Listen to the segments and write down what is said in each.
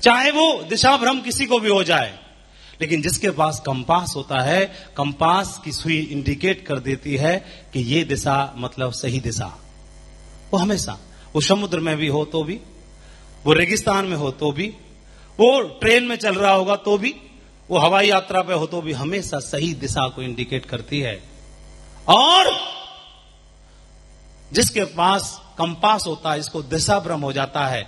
चाहे वो दिशा भ्रम किसी को भी हो जाए, लेकिन जिसके पास कंपास होता है, कंपास की सुई इंडिकेट कर देती है कि ये दिशा मतलब सही दिशा। वो हमेशा, वो समुद्र में भी हो तो भी, वो रेगिस्तान में हो तो भी, वो ट्रेन में चल रहा होगा तो भी, वो हवाई यात्रा पे हो तो भी, हमेशा सही दिशा को इंडिकेट करती है। और जिसके पास कंपास होता है, इसको दिशा भ्रम हो जाता है,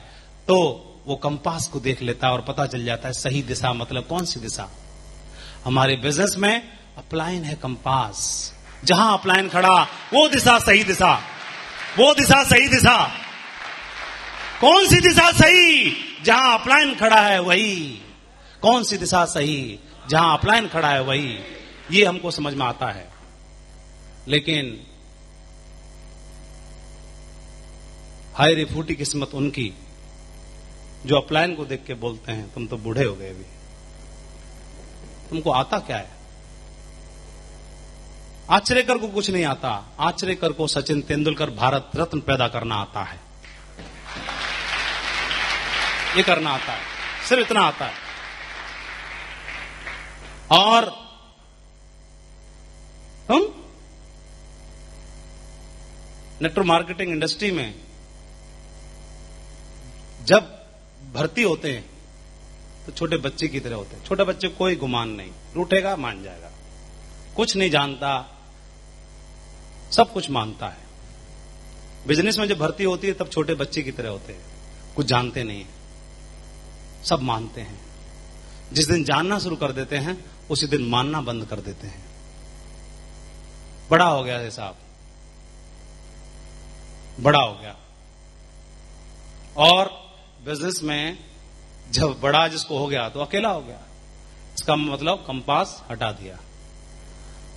तो वो कंपास को देख लेता है और पता चल जाता है सही दिशा मतलब कौन सी दिशा। हमारे बिजनेस में अपलाइन है कंपास। जहां अपलाइन खड़ा वो दिशा सही दिशा, वो दिशा सही दिशा। कौन सी दिशा सही? जहां अपलाइन खड़ा है वही। कौन सी दिशा सही? जहां अपलाइन खड़ा है वही। ये हमको समझ में आता है। लेकिन हाय रे फूटी किस्मत उनकी जो अपलाइन को देख के बोलते हैं तुम तो बूढ़े हो गए अभी, तुमको आता क्या है? आचरेकर को कुछ नहीं आता। आचरेकर को सचिन तेंदुलकर भारत रत्न पैदा करना आता है। ये करना आता है, सिर्फ इतना आता है। और हम नेटवर्क मार्केटिंग इंडस्ट्री में जब भर्ती होते हैं तो छोटे बच्चे की तरह होते हैं। छोटे बच्चे कोई गुमान नहीं, रूठेगा मान जाएगा, कुछ नहीं जानता, सब कुछ मानता है। बिजनेस में जब भर्ती होती है तब छोटे बच्चे की तरह होते हैं, कुछ जानते नहीं है, सब मानते हैं। जिस दिन जानना शुरू कर देते हैं उसी दिन मानना बंद कर देते हैं। बड़ा हो गया है साहब, बड़ा हो गया। और बिजनेस में जब बड़ा जिसको हो गया तो अकेला हो गया। इसका मतलब कंपास हटा दिया।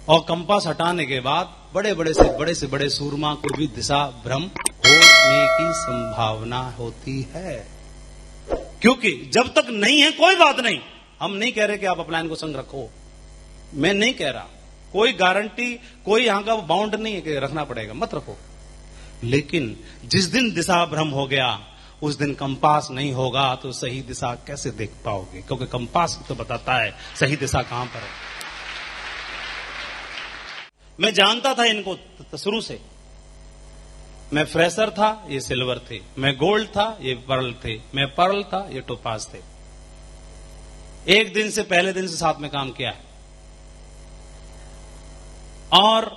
और कंपास हटाने के बाद बड़े से बड़े सूरमा को भी दिशा भ्रम होने की संभावना होती है। क्योंकि जब तक नहीं है कोई बात नहीं। हम नहीं कह रहे कि आप अपलाइन को संग रखो, मैं नहीं कह रहा, कोई गारंटी, कोई यहां का बाउंड नहीं है कि रखना पड़ेगा, मत रखो। लेकिन जिस दिन दिशा भ्रम हो गया उस दिन कंपास नहीं होगा तो सही दिशा कैसे देख पाओगे? क्योंकि कंपास तो बताता है सही दिशा कहां पर है। मैं जानता था इनको शुरू से। मैं फ्रेशर था, ये सिल्वर थे। मैं गोल्ड था, ये पर्ल थे। मैं पर्ल था, ये टोपाज थे। एक दिन से, पहले दिन से साथ में काम किया है। और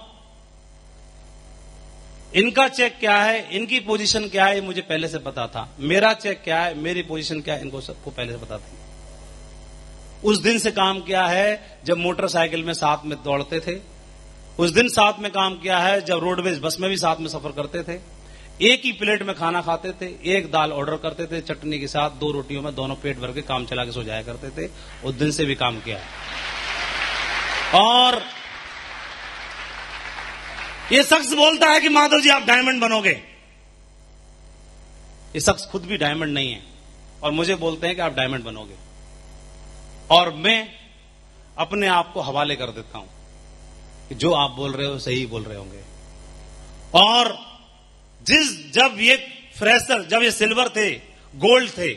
इनका चेक क्या है, इनकी पोजीशन क्या है, मुझे पहले से पता था। मेरा चेक क्या है, मेरी पोजीशन क्या है, इनको सबको पहले से पता था। उस दिन से काम किया है जब मोटरसाइकिल में साथ में दौड़ते थे। उस दिन साथ में काम किया है जब रोडवेज बस में भी साथ में सफर करते थे। एक ही प्लेट में खाना खाते थे, एक दाल ऑर्डर करते थे चटनी के साथ, 2 रोटियों में दोनों पेट भर के काम चला के सो जाया करते थे। उस दिन से भी काम किया है। और ये शख्स बोलता है कि माधव जी आप डायमंड बनोगे। ये शख्स खुद भी डायमंड नहीं है और मुझे बोलते हैं कि आप डायमंड बनोगे। और मैं अपने आप को हवाले कर देता हूं कि जो आप बोल रहे हो सही बोल रहे होंगे। और जब ये फ्रेशर, जब ये सिल्वर थे, गोल्ड थे,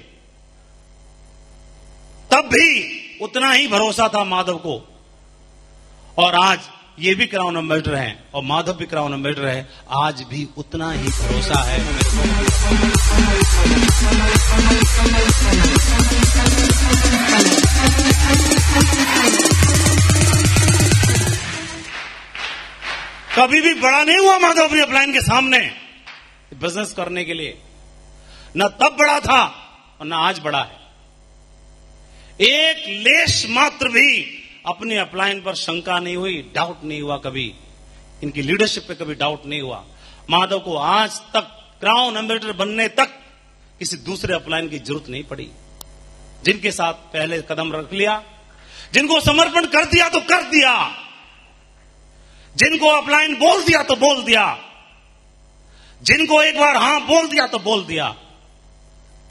तब भी उतना ही भरोसा था माधव को। और आज ये भी क्राउन एम्बेसडर हैं और माधव भी क्राउन एम्बेसडर है, आज भी उतना ही भरोसा है। कभी भी बड़ा नहीं हुआ माधव अपनी अपलाइन के सामने बिजनेस करने के लिए। न तब बड़ा था और न आज बड़ा है। एक लेश मात्र भी अपनी अपलाइन पर शंका नहीं हुई, डाउट नहीं हुआ कभी। इनकी लीडरशिप पे कभी डाउट नहीं हुआ। माधव को आज तक क्राउन एम्बेसडर बनने तक किसी दूसरे अपलाइन की जरूरत नहीं पड़ी। जिनके साथ पहले कदम रख लिया, जिनको समर्पण कर दिया तो कर दिया, जिनको अपलाइन बोल दिया तो बोल दिया, जिनको एक बार हां बोल दिया तो बोल दिया।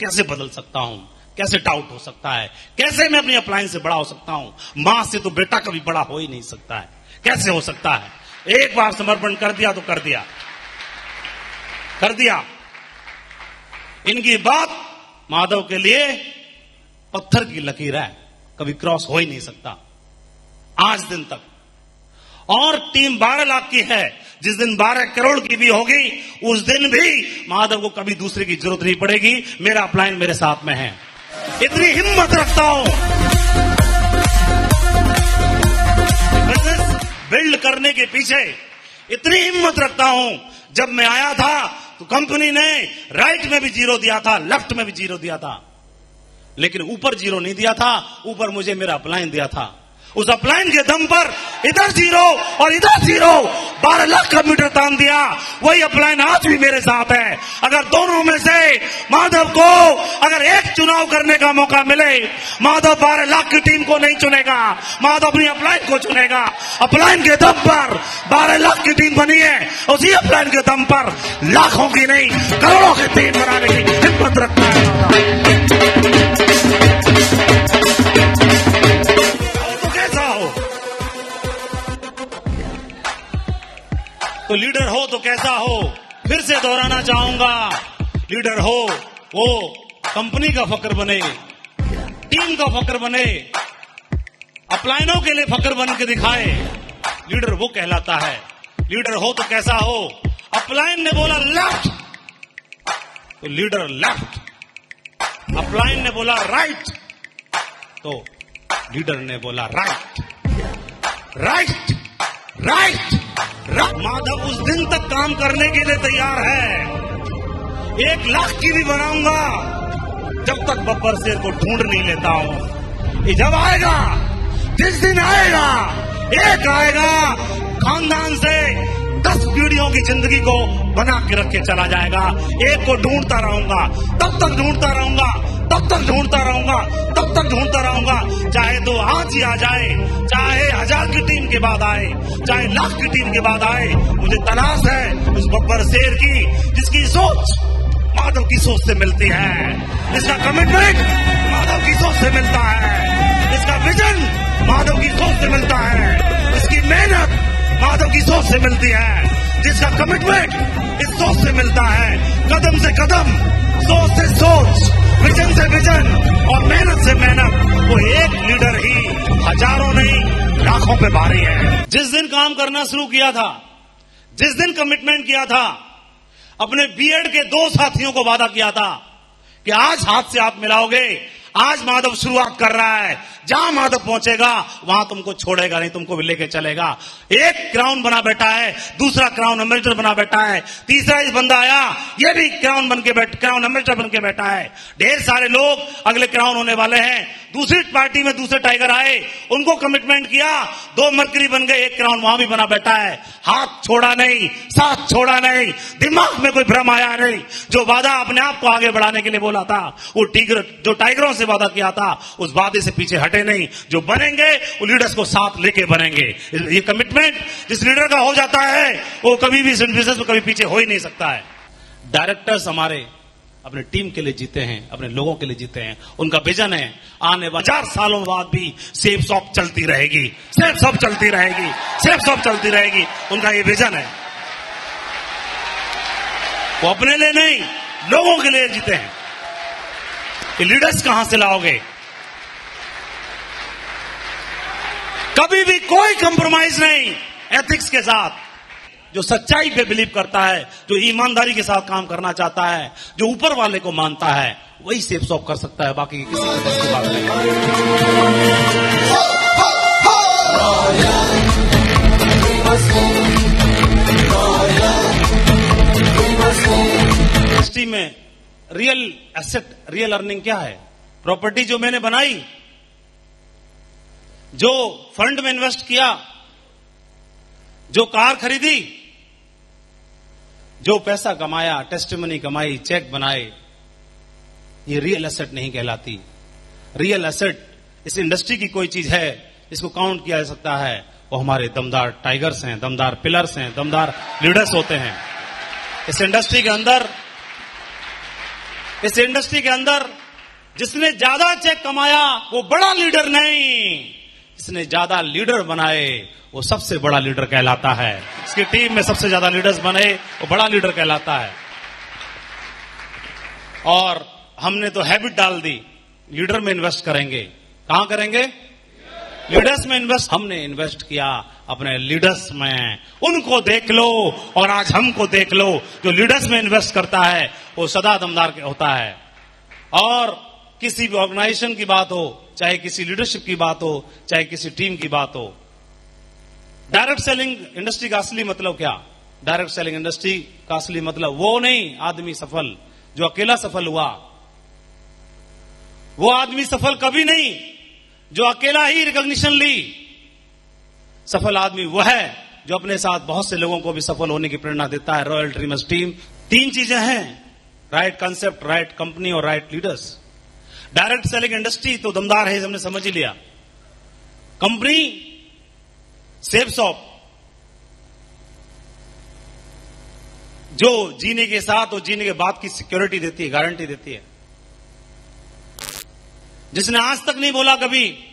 कैसे बदल सकता हूं? कैसे डाउट हो सकता है? कैसे मैं अपनी अपलाइन से बड़ा हो सकता हूं? मां से तो बेटा कभी बड़ा हो ही नहीं सकता है। कैसे हो सकता है? एक बार समर्पण कर दिया तो कर दिया, कर दिया। इनकी बात माधव के लिए पत्थर की लकीर है, कभी क्रॉस हो ही नहीं सकता आज दिन तक। और टीम 12 लाख की है, जिस दिन 12 करोड़ की भी होगी उस दिन भी माधव को कभी दूसरे की जरूरत नहीं पड़ेगी। मेरा अपलाइन मेरे साथ में है, इतनी हिम्मत रखता हूं। बिजनेस बिल्ड करने के पीछे इतनी हिम्मत रखता हूं। जब मैं आया था तो कंपनी ने राइट में भी 0 दिया था, लेफ्ट में भी 0 दिया था, लेकिन ऊपर 0 नहीं दिया था, ऊपर मुझे मेरा अपलाइन दिया था। उस अपलाइन के दम पर इधर 0 और इधर 0, 12 लाख का मीटर तान दिया। वही अपलाइन आज भी मेरे साथ है। अगर दोनों में से माधव को अगर एक चुनाव करने का मौका मिले, माधव 12 लाख की टीम को नहीं चुनेगा, माधव अपनी अपलाइन को चुनेगा। अपलाइन के दम पर 12 लाख की टीम बनी है, उसी अपलाइन के दम पर लाखों की नहीं करोड़ों की टीम बनाने की हिम्मत रखता है। तो लीडर हो तो कैसा हो, फिर से दोहराना चाहूंगा। लीडर हो वो कंपनी का फक्र बने, टीम का फक्र बने, अपलाइनों के लिए फक्र बन के दिखाए, लीडर वो कहलाता है। लीडर हो तो कैसा हो, अपलाइन ने बोला लेफ्ट तो लीडर लेफ्ट, अपलाइन ने बोला राइट तो लीडर ने बोला राइट, राइट राइट। माधव उस दिन तक काम करने के लिए तैयार है, 1 लाख की भी बनाऊंगा जब तक बब्बर शेर को ढूंढ नहीं लेता हूं। ये जब आएगा, जिस दिन आएगा, एक आएगा खानदान से 10 पीढ़ियों की जिंदगी को बना के रख के चला जाएगा। एक को ढूंढता रहूंगा, तब तक ढूंढता रहूंगा, तब तक ढूंढता रहूंगा, तब तक ढूंढता रहूंगा। चाहे तो आज ही आ जाए, चाहे 1000 की टीम के बाद आए, चाहे लाख की टीम के बाद आए, मुझे तलाश है उस बब्बर शेर की जिसकी सोच माधव की सोच से मिलती है, जिसका कमिटमेंट माधव की सोच से मिलता है, जिसका विजन माधव की सोच से मिलता है, जिसकी मेहनत माधव की सोच से मिलती है, जिसका कमिटमेंट इस सोच से मिलता है। कदम से कदम, सोच से सोच, विजन से विजन और मेहनत से मेहनत, वो एक लीडर ही हजारों नहीं लाखों पे भारी है। जिस दिन काम करना शुरू किया था, जिस दिन कमिटमेंट किया था, अपने बीएड के 2 साथियों को वादा किया था कि आज हाथ से हाथ मिलाओगे। आज माधव शुरुआत कर रहा है, जहां माधव पहुंचेगा वहां तुमको छोड़ेगा नहीं, तुमको भी लेके चलेगा। एक क्राउन बना बैठा है, दूसरा क्राउन एम्बेसडर बना बैठा है, तीसरा इस बंदा आया, ये भी क्राउन एम्बेसडर बन के बैठा है। ढेर सारे लोग अगले क्राउन होने वाले हैं। दूसरी पार्टी में दूसरे टाइगर आए, उनको कमिटमेंट किया, 2 मरकरी बन गए, एक क्राउन वहां भी बना बैठा है। हाथ छोड़ा नहीं, साथ छोड़ा नहीं, दिमाग में कोई भ्रम आया नहीं। जो वादा अपने आप को आगे बढ़ाने के लिए बोला था, वो जो टाइगरों से वादा किया था, उस वादे से पीछे हटे नहीं। जो बनेंगे वो लीडर्स को साथ लेके बनेंगे। ये कमिटमेंट जिस लीडर का हो जाता है वो कभी भी बिजनेस में कभी पीछे हो ही नहीं सकता है। डायरेक्टर्स हमारे अपने टीम के लिए जीते हैं, अपने लोगों के लिए जीते हैं। उनका विजन है आने वाले 4 सालों बाद भी सेफ शॉप चलती रहेगी, सेफ शॉप चलती रहेगी, सेफ शॉप चलती रहेगी। उनका ये विजन है। वो अपने लिए नहीं, लोगों के लिए जीते हैं। ये लीडर्स कहां से लाओगे? कभी भी कोई कंप्रोमाइज नहीं एथिक्स के साथ। जो सच्चाई पे बिलीव करता है, जो ईमानदारी के साथ काम करना चाहता है, जो ऊपर वाले को मानता है, वही सेफ शॉप कर सकता है। बाकी किसी के बस की बात नहीं। इंडस्ट्री में रियल एसेट, रियल अर्निंग क्या है? प्रॉपर्टी जो मैंने बनाई, जो फंड में इन्वेस्ट किया, जो कार खरीदी, जो पैसा कमाया, टेस्टिमनी कमाई, चेक बनाए, ये रियल एसेट नहीं कहलाती। रियल एसेट इस इंडस्ट्री की कोई चीज है जिसको काउंट किया जा सकता है, वो हमारे दमदार टाइगर्स हैं, दमदार पिलर्स हैं, दमदार लीडर्स होते हैं। इस इंडस्ट्री के अंदर जिसने ज्यादा चेक कमाया वो बड़ा लीडर नहीं, जिसने ज्यादा लीडर बनाए वो सबसे बड़ा लीडर कहलाता है। इसकी टीम में सबसे ज्यादा लीडर्स बने वो बड़ा लीडर कहलाता है। और हमने तो हैबिट डाल दी लीडर में इन्वेस्ट करेंगे। कहां करेंगे? लीडर्स में इन्वेस्ट। हमने इन्वेस्ट किया अपने लीडर्स में। उनको देख लो और आज हमको देख लो। जो लीडर्स में इन्वेस्ट करता है वो सदा दमदार होता है। और किसी भी ऑर्गेनाइजेशन की बात हो, चाहे किसी लीडरशिप की बात हो, चाहे किसी टीम की बात हो, डायरेक्ट सेलिंग इंडस्ट्री का असली मतलब क्या? डायरेक्ट सेलिंग इंडस्ट्री का असली मतलब वो नहीं आदमी सफल जो अकेला सफल हुआ। वो आदमी सफल कभी नहीं जो अकेला ही रिकॉग्निशन ली। सफल आदमी वह है जो अपने साथ बहुत से लोगों को भी सफल होने की प्रेरणा देता है। रॉयल ड्रीमर्स टीम 3 चीजें हैं, राइट कंसेप्ट, राइट कंपनी और right leaders. Direct selling industry तो दमदार है, हमने समझ ही लिया। कंपनी सेफ शॉप जो जीने के साथ और जीने के बाद की सिक्योरिटी देती है, गारंटी देती है। जिसने आज तक नहीं बोला कभी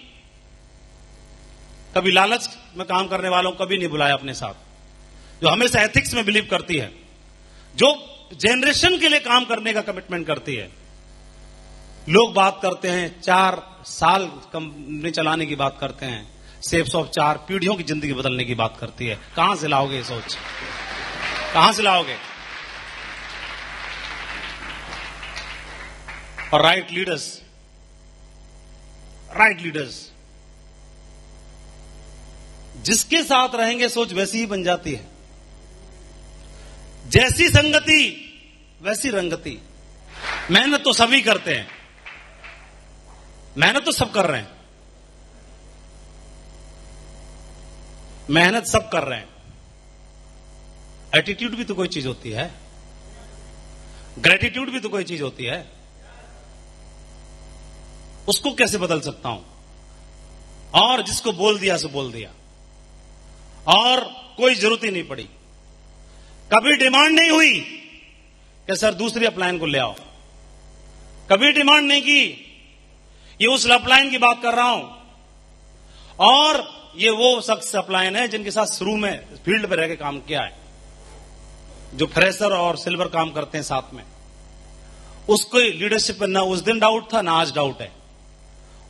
लालच में काम करने वालों को कभी नहीं बुलाया अपने साथ, जो हमेशा एथिक्स में बिलीव करती है, जो जनरेशन के लिए काम करने का कमिटमेंट करती है। लोग बात करते हैं 4 साल कंपनी चलाने की बात करते हैं, सेफ शॉप 4 पीढ़ियों की जिंदगी बदलने की बात करती है। कहां से लाओगे ये सोच? कहां से लाओगे? और राइट लीडर्स जिसके साथ रहेंगे सोच वैसी ही बन जाती है। जैसी संगति वैसी रंगति। मेहनत तो सभी करते हैं, मेहनत तो सब कर रहे हैं, मेहनत सब कर रहे हैं। एटीट्यूड भी तो कोई चीज होती है, ग्रेटिट्यूड भी तो कोई चीज होती है। उसको कैसे बदल सकता हूं? और जिसको बोल दिया सो बोल दिया, और कोई जरूरत ही नहीं पड़ी। कभी डिमांड नहीं हुई कि सर दूसरी अपलाइन को ले आओ। कभी डिमांड नहीं की। ये उस अपलाइन की बात कर रहा हूं, और ये वो शख्स अपलाइन है जिनके साथ शुरू में फील्ड पे रह के काम किया है, जो फ्रेशर और सिल्वर काम करते हैं साथ में। उसको लीडरशिप पर ना उस दिन डाउट था, ना आज डाउट है।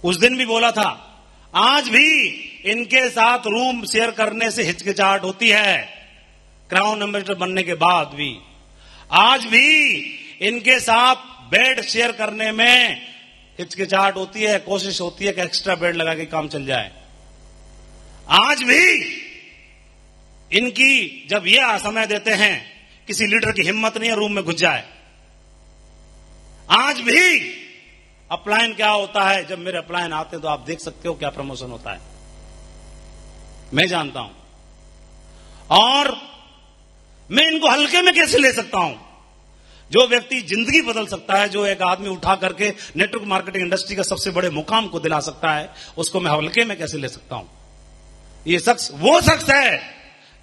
उस दिन भी बोला था, आज भी इनके साथ रूम शेयर करने से हिचकिचाहट होती है। क्राउन एम्बेसडर बनने के बाद भी आज भी इनके साथ बेड शेयर करने में हिचकिचाहट होती है। कोशिश होती है कि एक्स्ट्रा बेड लगा के काम चल जाए। आज भी इनकी जब ये समय देते हैं, किसी लीडर की हिम्मत नहीं है रूम में घुस जाए। आज भी अपलाइन क्या होता है, जब मेरे अपलाइन आते हैं तो आप देख सकते हो क्या प्रमोशन होता है, मैं जानता हूं। और मैं इनको हल्के में कैसे ले सकता हूं? जो व्यक्ति जिंदगी बदल सकता है, जो एक आदमी उठा करके नेटवर्क मार्केटिंग इंडस्ट्री का सबसे बड़े मुकाम को दिला सकता है, उसको मैं हल्के में कैसे ले सकता हूं? ये शख्स वो शख्स है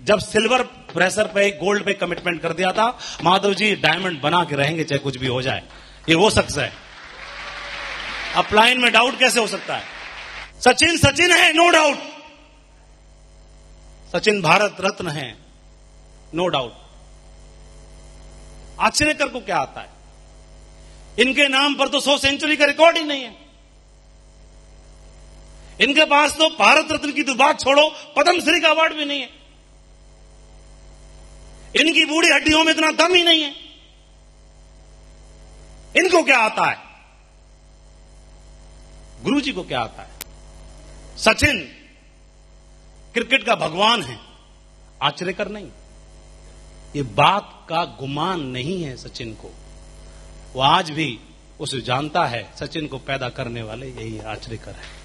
जब सिल्वर प्रेशर पे गोल्ड पे कमिटमेंट कर दिया था, माधव जी डायमंड बना के रहेंगे चाहे कुछ भी हो जाए। ये वो शख्स है। अपलाइन में डाउट कैसे हो सकता है? सचिन है, नो डाउट। सचिन भारत रत्न है, नो डाउट। आश्चर्यकर को क्या आता है? इनके नाम पर तो 100 सेंचुरी का रिकॉर्ड ही नहीं है। इनके पास तो भारत रत्न की तो बात छोड़ो, पद्मश्री का अवार्ड भी नहीं है। इनकी बूढ़ी हड्डियों में इतना दम ही नहीं है। इनको क्या आता है? गुरुजी को क्या आता है? सचिन क्रिकेट का भगवान है, आश्चर्यकर नहीं। ये बात का गुमान नहीं है सचिन को। वो आज भी उसे जानता है, सचिन को पैदा करने वाले यही आश्चर्यकर है।